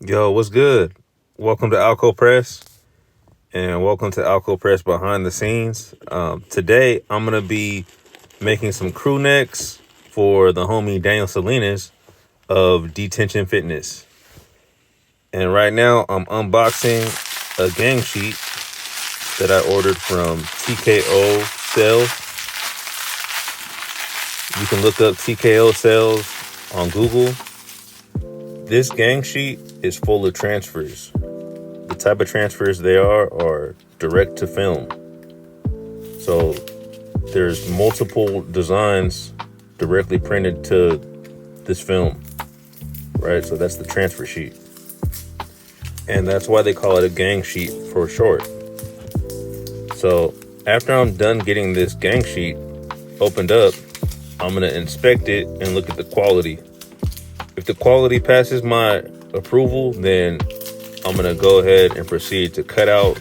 Yo, what's good? Welcome to Alco Press and welcome to Alco Press Behind the Scenes. Today, I'm going to be making some crew necks for the homie Daniel Salinas of DTension Fitness. And right now, I'm unboxing a gang sheet that I ordered from TKO Sales. You can look up TKO Sales on Google. This gang sheet is full of transfers. The type of transfers they are direct to film. So there's multiple designs directly printed to this film, right? So that's the transfer sheet. And that's why they call it a gang sheet for short. So after I'm done getting this gang sheet opened up, I'm gonna inspect it and look at the quality. If the quality passes my approval, then I'm gonna go ahead and proceed to cut out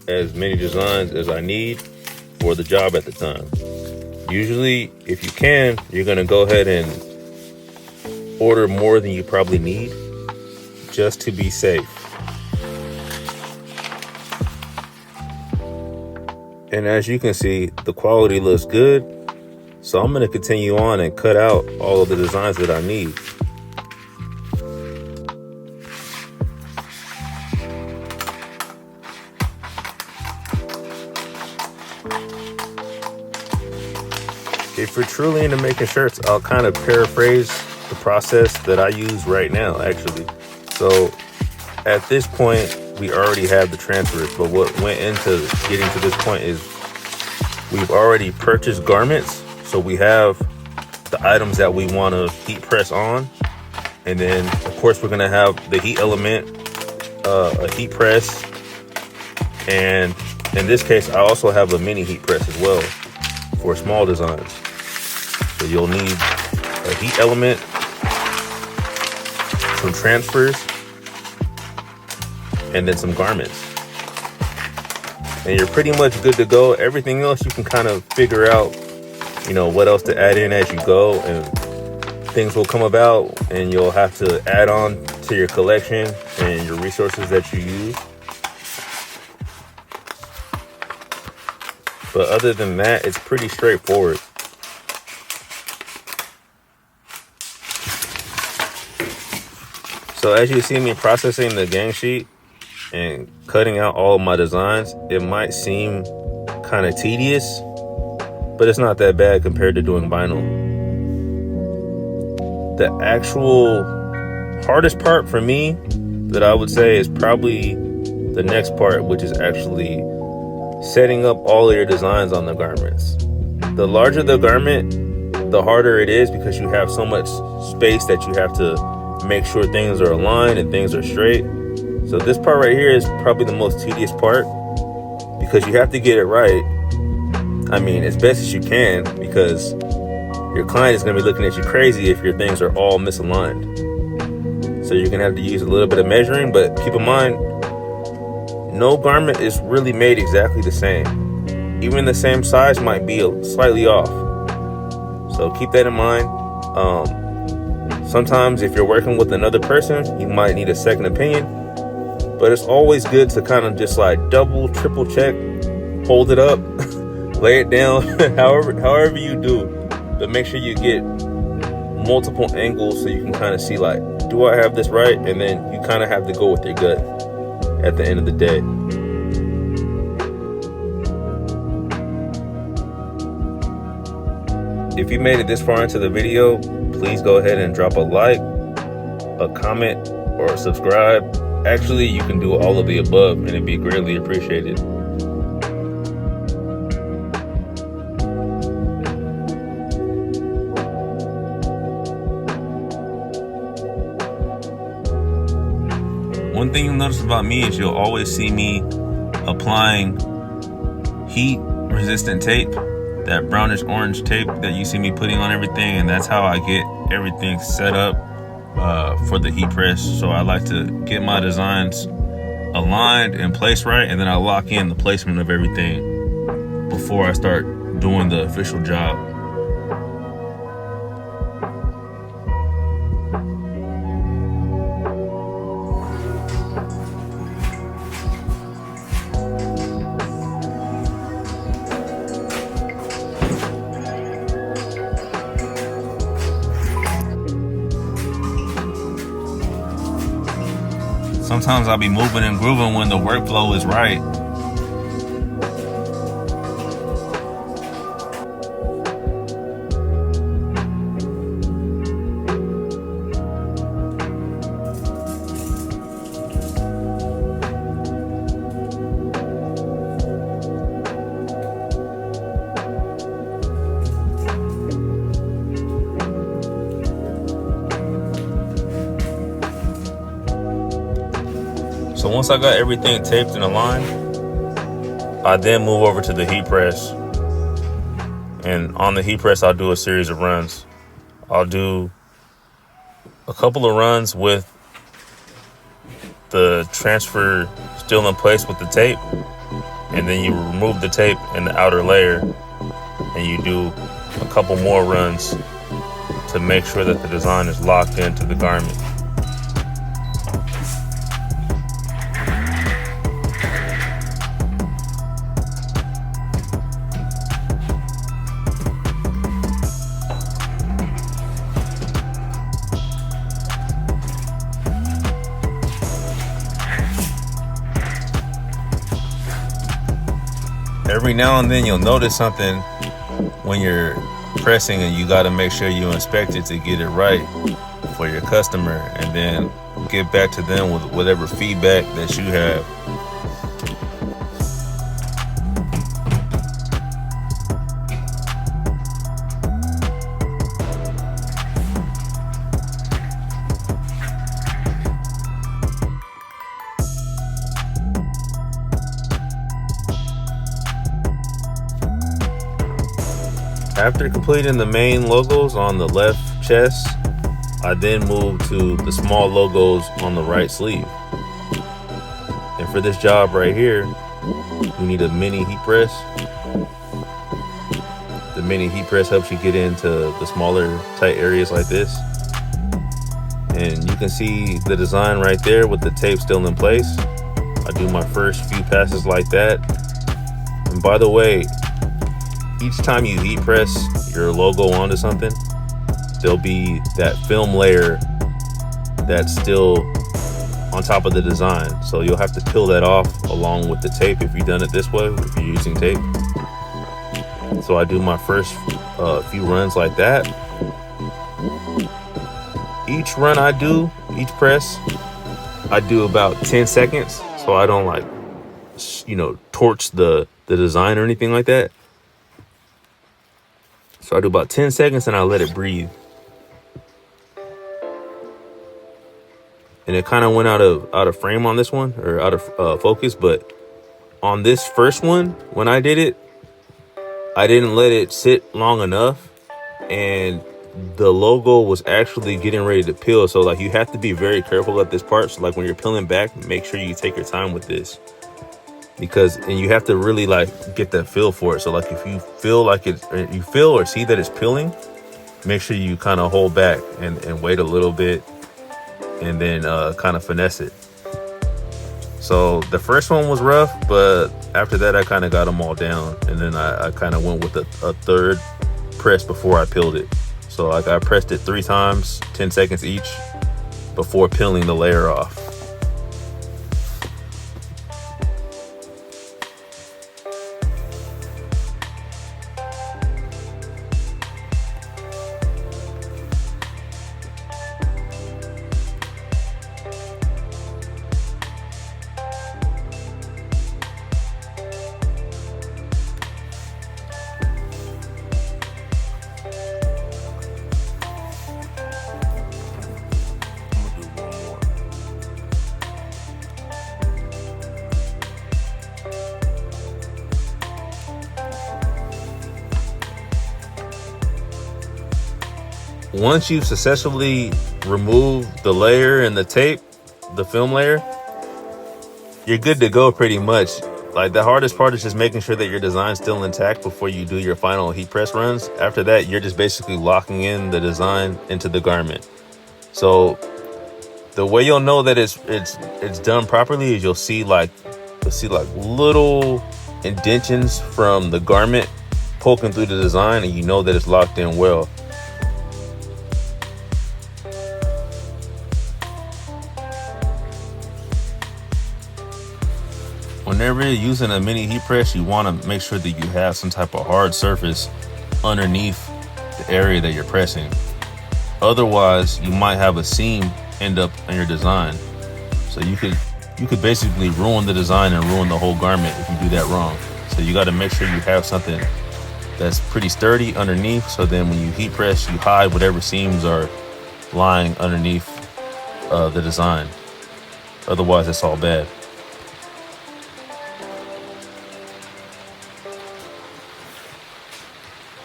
as many designs as I need for the job at the time. Usually, if you can, you're gonna go ahead and order more than you probably need just to be safe. And as you can see, the quality looks good. So I'm gonna continue on and cut out all of the designs that I need. If you're truly into making shirts, I'll kind of paraphrase the process that I use right now, actually. So at this point, we already have the transfers, but what went into getting to this point is we've already purchased garments. So we have the items that we want to heat press on. And then, of course, we're going to have the heat element, a heat press. And in this case, I also have a mini heat press as well for small designs. So you'll need a heat element, some transfers, and then some garments. And you're pretty much good to go. Everything else you can kind of figure out, what else to add in as you go, and things will come about and you'll have to add on to your collection and your resources that you use. But other than that, it's pretty straightforward. So as you see me processing the gang sheet and cutting out all of my designs, it might seem kind of tedious, but it's not that bad compared to doing vinyl. The actual hardest part for me that I would say is probably the next part, which is actually setting up all of your designs on the garments. The larger the garment, the harder it is because you have so much space that you have to make sure things are aligned and things are straight. So this part right here is probably the most tedious part because you have to get it right. I mean, as best as you can, because your client is going to be looking at you crazy if your things are all misaligned. So you're going to have to use a little bit of measuring, but keep in mind, no garment is really made exactly the same. Even the same size might be slightly off. So keep that in mind. Sometimes if you're working with another person, you might need a second opinion, but it's always good to kind of just like double, triple check, hold it up, lay it down, however you do, but make sure you get multiple angles so you can kind of see like, do I have this right? And then you kind of have to go with your gut at the end of the day. If you made it this far into the video, please go ahead and drop a like, a comment, or a subscribe. Actually, you can do all of the above and it'd be greatly appreciated. One thing you'll notice about me is you'll always see me applying heat resistant tape, that brownish orange tape that you see me putting on everything, and that's how I get everything set up for the heat press. So I like to get my designs aligned and placed right, and then I lock in the placement of everything before I start doing the official job. Sometimes I'll be moving and grooving when the workflow is right. So once I got everything taped and aligned, I then move over to the heat press. And on the heat press, I'll do a series of runs. I'll do a couple of runs with the transfer still in place with the tape. And then you remove the tape in the outer layer. And you do a couple more runs to make sure that the design is locked into the garment. Every now and then you'll notice something when you're pressing, and you got to make sure you inspect it to get it right for your customer, and then get back to them with whatever feedback that you have. After completing the main logos on the left chest, I then move to the small logos on the right sleeve. And for this job right here, we need a mini heat press. The mini heat press helps you get into the smaller tight areas like this. And you can see the design right there with the tape still in place. I do my first few passes like that. And by the way, each time you heat press your logo onto something, there'll be that film layer that's still on top of the design. So you'll have to peel that off along with the tape if you've done it this way, if you're using tape. So I do my first few runs like that. Each run I do, each press, I do about 10 seconds. So I don't torch the design or anything like that. So I do about 10 seconds and I let it breathe. And it kind of went out of frame on this one, or out of focus. But on this first one, when I did it, I didn't let it sit long enough, and the logo was actually getting ready to peel. So you have to be very careful at this part. So when you're peeling back, make sure you take your time with this. And you have to really get that feel for it. So if you feel you feel or see that it's peeling, make sure you kind of hold back and wait a little bit, and then kind of finesse it. So the first one was rough, but after that I kind of got them all down, and then I kind of went with a third press before I peeled it. So I pressed it 3 times, 10 seconds each, before peeling the layer off. Once you've successfully removed the layer and the tape, the film layer, you're good to go pretty much. The hardest part is just making sure that your design's still intact before you do your final heat press runs. After that, you're just basically locking in the design into the garment. So the way you'll know that it's done properly is you'll see little indentions from the garment poking through the design, and you know that it's locked in well. Whenever you're using a mini heat press, you want to make sure that you have some type of hard surface underneath the area that you're pressing. Otherwise, you might have a seam end up in your design. So you could basically ruin the design and ruin the whole garment if you do that wrong. So you got to make sure you have something that's pretty sturdy underneath, so then when you heat press, you hide whatever seams are lying underneath the design. Otherwise, it's all bad.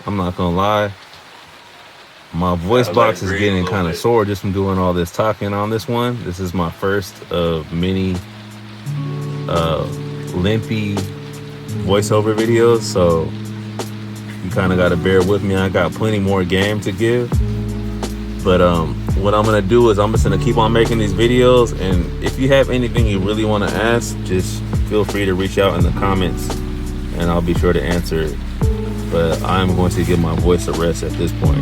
I'm not gonna lie, my voice box is getting kind of sore just from doing all this talking on this one. This is my first of many lengthy voiceover videos, so you kind of got to bear with me. I got plenty more game to give, but what I'm gonna do is I'm just gonna keep on making these videos, and if you have anything you really want to ask, just feel free to reach out in the comments and I'll be sure to answer it. But I'm going to give my voice a rest at this point.